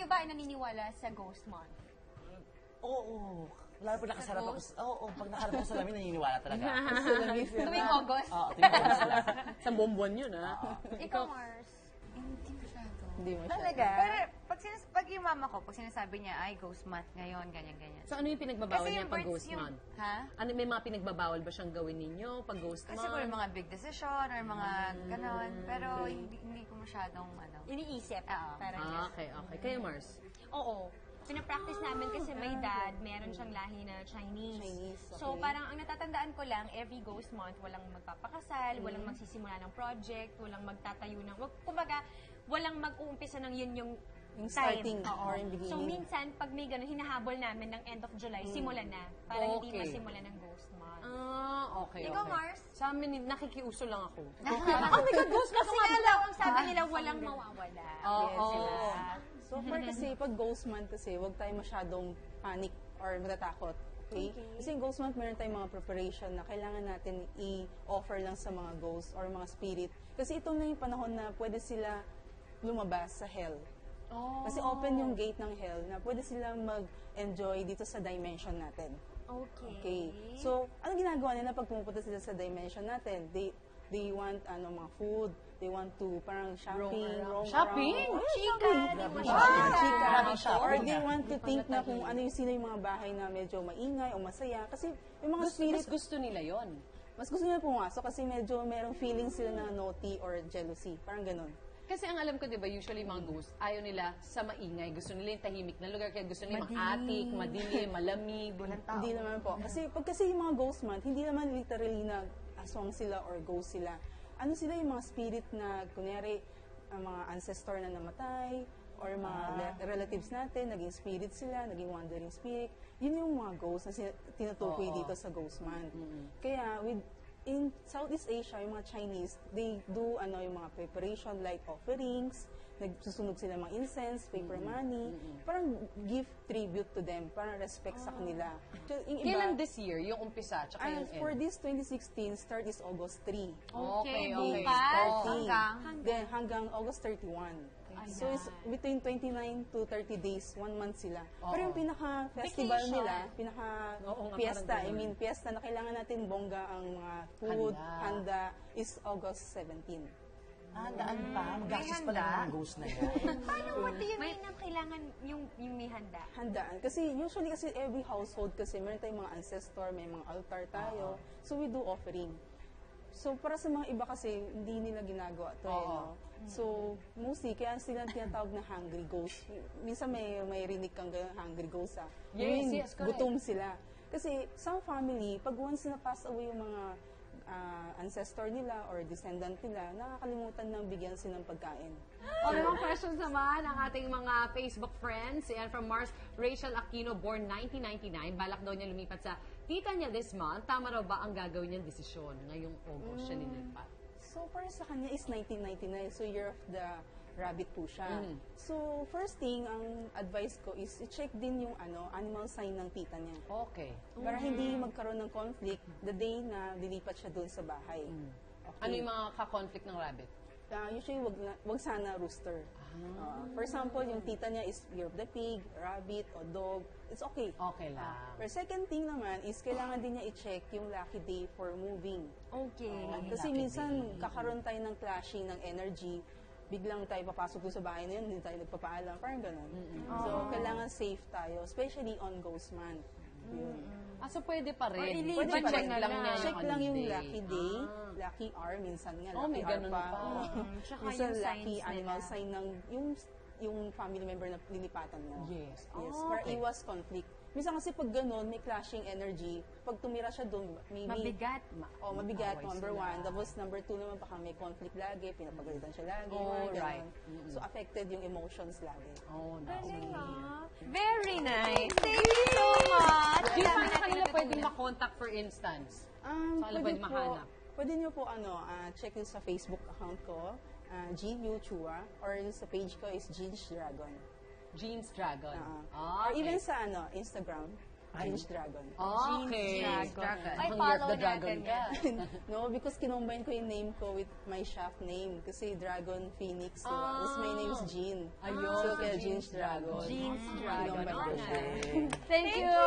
Kayo ba ay naniniwala sa Ghost Month? Oo. Lalo pag nakasarap ako. Oo, pag nakaharap ako sa lamin, naniniwala talaga. Tuwing August? Oo, tuwing August. Sa buwan yun, ha? Ikaw, Mars? Hindi masyado. Hindi mo siya. Talaga? Pero pag yung mama ko, pag sinasabi niya, ay, ghost month ngayon, ganyan-ganyan. So ano yung pinagbabawal Kasi niya yung pag birds ghost yung- month? Ha? Ano, may mga pinagbabawal ba siyang gawin ninyo pag ghost Kasi month? siguro yung mga big decision or mga ganon. Pero hindi ko masyadong, Iniisip. Parang Okay. Kayo, Mars? Oo. Pinapractice namin kasi may dad, meron siyang lahi na Chinese. So okay. parang ang natatandaan ko lang, every ghost month, walang magpapakasal, walang magsisimula ng project, walang magtatayo ng, kumbaga, walang mag-uumpisa ng yun yung starting Oo. or in beginning. So minsan, pag may ganun, hinahabol namin ng end of July, simulan na. Para hindi Okay. masimulan ng ghost month. Okay. Ikaw, Mars? Sa amin, nakikiuso lang ako. Oh my God, ghost month! Kasi nga daw, ang sabi nila, walang mawawala. Oo. So far kasi, pag ghost month kasi, huwag tayo masyadong panic or matatakot. Okay? Kasi yung ghost month, meron tayong mga preparation na kailangan natin i-offer lang sa mga ghosts or mga spirit. Kasi ito na yung panahon na pwede sila lumabas sa hell. Kasi open yung gate ng hell na pwede silang mag-enjoy dito sa dimension natin. Okay. So, ano ginagawa nila pag pumupunta sila sa dimension natin? They want mga food, they want to parang roam Shopping? around. Chika! Chika. Or they want to think na kung ano yung sino yung mga bahay na medyo maingay o masaya. Kasi yung mga spirit, Mas gusto nila yon. mas gusto nila pumasok kasi medyo merong feeling sila na naughty or jealousy. Parang ganun. Kasi ang alam ko, di ba, usually mga ghost, ayaw nila sa maingay. Gusto nila yung tahimik na lugar. Kaya gusto nila yung attic, madilim, malamig. Hindi naman po. Kasi yung mga ghost month, hindi naman literally na aswang sila or ghost sila. Ano sila yung mga spirit na, kunyari, ang mga ancestor na namatay, or mga relatives natin, naging spirit sila, naging wandering spirit. Yun yung mga ghosts na tinutukoy dito sa ghost month. Kaya, in Southeast Asia, yung mga Chinese, they do yung mga preparation like offerings, nagsusunog sila mga incense, paper money, parang give tribute to them, parang respect sa kanila. So, yung iba, Kailan this year? Yung umpisa, tsaka yung end? for this 2016, start is August 3. Okay. bukas. Hanggang August 31. So, it's between 29 to 30 days, 1 month sila. Pero yung pinaka-festival nila, pinaka-fiesta, fiesta na kailangan natin bongga ang mga food, handa, is August 17. Daan pa. Magastos pala ng mga ghost na yan. Paano, what do you mean na kailangan yung may handa? Handaan. Kasi usually every household kasi meron tayong mga ancestor, may mga altar tayo. So we do offering. So para sa mga iba kasi hindi nila ginagawa to no? So mostly kaya sila tinatawag na hungry ghost. Minsan may rinig kang ganun, hungry ghost Yes, correct. Gutom sila. Kasi some family, pag once na pass away yung mga ancestor nila or descendant nila, nakakalimutan ng bigyan sila ng pagkain. May mga questions naman ang ating mga Facebook friends. Yan from Mars, Rachel Aquino, born 1999. Balak daw niya lumipat sa tita niya this month. Tama raw ba ang gagawin niyang desisyon? Ngayong August siya nilipat. So, para sa kanya is 1999. So, year of the rabbit po siya. So, first thing, ang advice ko is i-check din yung animal sign ng tita niya. Okay. Para hindi magkaroon ng conflict the day na lilipat siya doon sa bahay. Okay. Ano yung mga ka-conflict ng rabbit? Usually, wag sana rooster. For example, yung tita niya is year of the pig, rabbit, o dog. It's okay. Okay lang. Pero second thing naman is kailangan din niya i-check yung lucky day for moving. Okay. Kasi minsan kakaroon tayo ng clashing ng energy, biglang tayo papasok doon sa bahay na yun, hindi tayo nagpapaalam, parang ganun. So, kailangan safe tayo, especially on ghost month. Yun. So pwede pa rin. Pwede pa check rin. lang niya Check yung lang yung day. lucky day, lucky hour, minsan nga lucky may hour ganun pa. pa. Tsaka Minsan yung lucky signs animal nila. sign ng yung family member na lilipatan mo. Yes. Yes, para iwas conflict. Minsan kasi pag ganun, may clashing energy. Pag tumira siya doon, maybe... Mabigat. Mabigat, number one. Tapos number two naman, baka may conflict lagi, pinapagalitan siya lagi. Right. So, affected yung emotions lagi. Very nice. Thank you so much. Di ba na kanila pwedeng makontakt for instance? Saan pwede mahanap? Pwede nyo po, check nyo sa Facebook account ko, Jean Yu Chua, or sa page ko is Jean's Dragon. Jeans Dragon. Or even sa Instagram, Jeans Dragon. Okay. Dragon. Ay, Ang follow the dragon natin ka. No, because kinombine ko yung name ko with my shop name. Kasi Dragon Phoenix, diba? Tapos my name is Jean. Ayun. So, kaya Jeans Dragon. Jeans Dragon. Kinombine ko siya. Thank you!